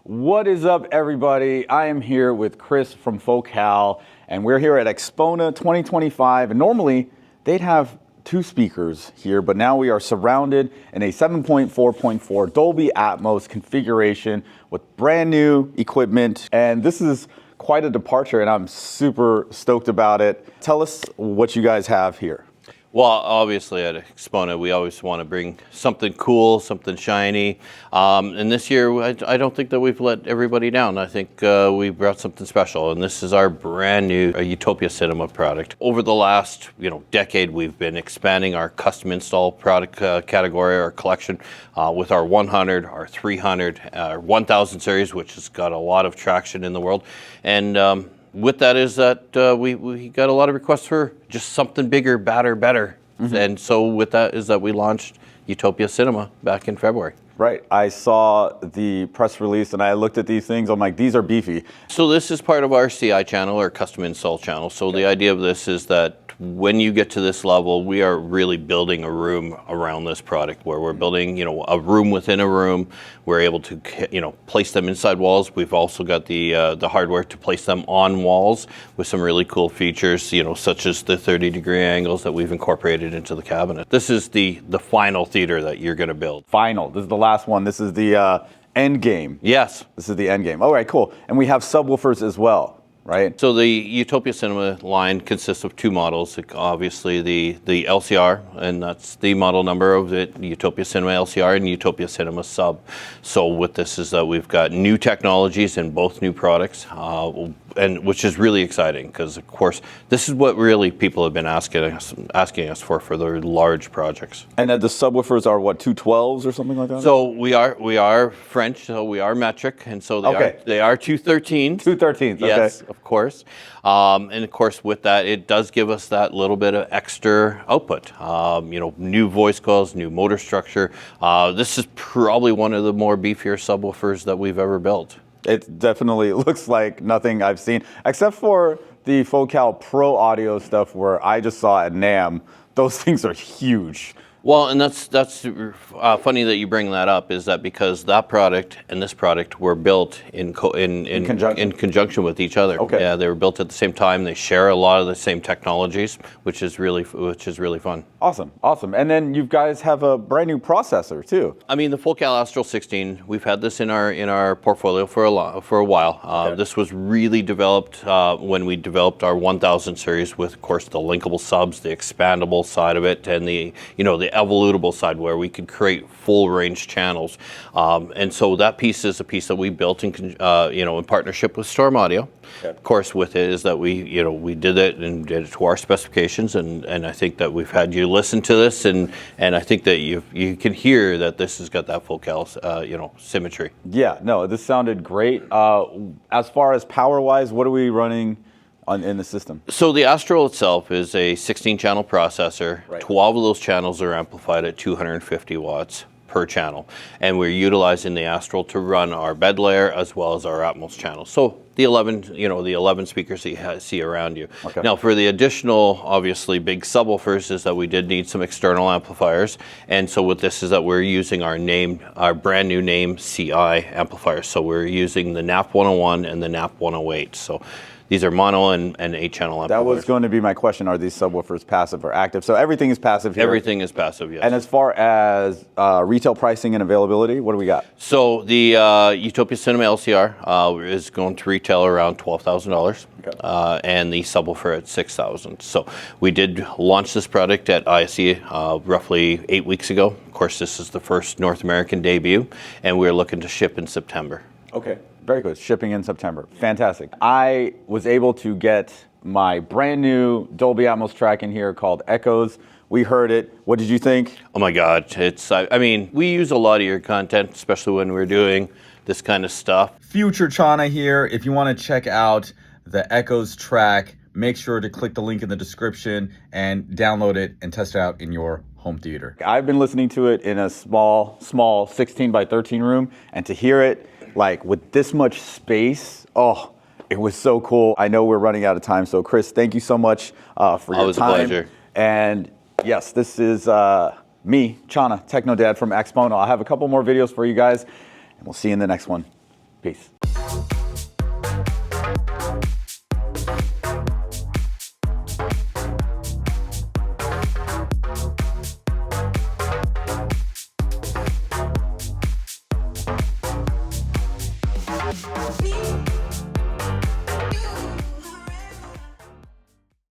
What is up, everybody? I am here with Chris from Focal, and we're here at AXPONA 2025. And normally, they'd have two speakers here, but now we are surrounded in a 7.4.4 Dolby Atmos configuration with brand new equipment. And this is quite a departure, and I'm super stoked about it. Tell us what you guys have here. Well, obviously at AXPONA, we always want to bring something cool, something shiny. And this year, I don't think that we've let everybody down. I think we brought something special, and this is our brand new Utopia Cinema product. Over the last decade, we've been expanding our custom install product category, our collection, with our 100, our 300, our 1000 series, which has got a lot of traction in the world. And with that is that we got a lot of requests for just something bigger, badder, better. Mm-hmm. And so with that is that we launched Utopia Cinema back in February. Right. I saw the press release and I looked at these things. I'm like, these are beefy. So this is part of our CI channel, our custom install channel. So the idea of this is that when you get to this level, we are really building a room around this product where we're building, a room within a room. We're able to, place them inside walls. We've also got the hardware to place them on walls with some really cool features, such as the 30-degree angles that we've incorporated into the cabinet. This is the final theater that you're going to build. Final. This is the last one. This is the end game. Yes. This is the end game. All right, cool. And we have subwoofers as well. Right. So the Utopia Cinema line consists of two models. Obviously the LCR, and that's the model number of it, Utopia Cinema LCR and Utopia Cinema Sub. So with this is that we've got new technologies in both new products, and which is really exciting because of course this is what really people have been asking us for their large projects. And the subwoofers are what, 212s or something like that? So we are French, so we are metric, and so they are 213s. 213s. Okay. Yes. Of course. And of course, with that, it does give us that little bit of extra output. New voice coils, new motor structure. This is probably one of the more beefier subwoofers that we've ever built. It definitely looks like nothing I've seen, except for the Focal Pro audio stuff where I just saw at NAMM. Those things are huge. Well, and that's funny that you bring that up, is that because that product and this product were built in conjunction with each other. Okay. Yeah, they were built at the same time. They share a lot of the same technologies, which is really fun. Awesome. And then you guys have a brand new processor too. I mean, the Focal Astral 16. We've had this in our portfolio for a while. Okay. This was really developed when we developed our 1000 series with, of course, the linkable subs, the expandable side of it, and the evolutable side where we could create full range channels, and so that piece is a piece that we built in partnership with StormAudio. Okay. Of course, with it is that we did it and did it to our specifications, and I think that we've had you listen to this, and I think that you can hear that this has got that Focal symmetry. Yeah, no, this sounded great. As far as power wise, what are we running in the system? So the Astral itself is a 16-channel processor. Right. 12 of those channels are amplified at 250 watts per channel, and we're utilizing the Astral to run our bed layer as well as our Atmos channels. So the 11 speakers that you see around you. Okay. Now for the additional, obviously big subwoofers, is that we did need some external amplifiers, and so with this is that we're using our brand new name CI amplifiers. So we're using the NAP 101 and the NAP 108. So these are mono and 8-channel amplifiers. That was going to be my question. Are these subwoofers passive or active? So everything is passive here? Everything is passive, yes. And as far as retail pricing and availability, what do we got? So the Utopia Cinema LCR is going to retail around $12,000. Okay. And the subwoofer at $6,000. So we did launch this product at ISE roughly 8 weeks ago. Of course, this is the first North American debut, and we're looking to ship in September. Okay. Very good. Shipping in September. Fantastic. I was able to get my brand new Dolby Atmos track in here called Echoes. We heard it. What did you think? Oh my God. We use a lot of your content, especially when we're doing this kind of stuff. Future Chana here. If you want to check out the Echoes track, make sure to click the link in the description and download it and test it out in your home theater. I've been listening to it in a small 16 by 13 room, and to hear it like with this much space, it was so cool. I know we're running out of time, so Chris, thank you so much for your time. Always a pleasure. And yes, this is me, Chana, Techno Dad from AXPONA. I'll have a couple more videos for you guys, and we'll see you in the next one. Peace. Peace. You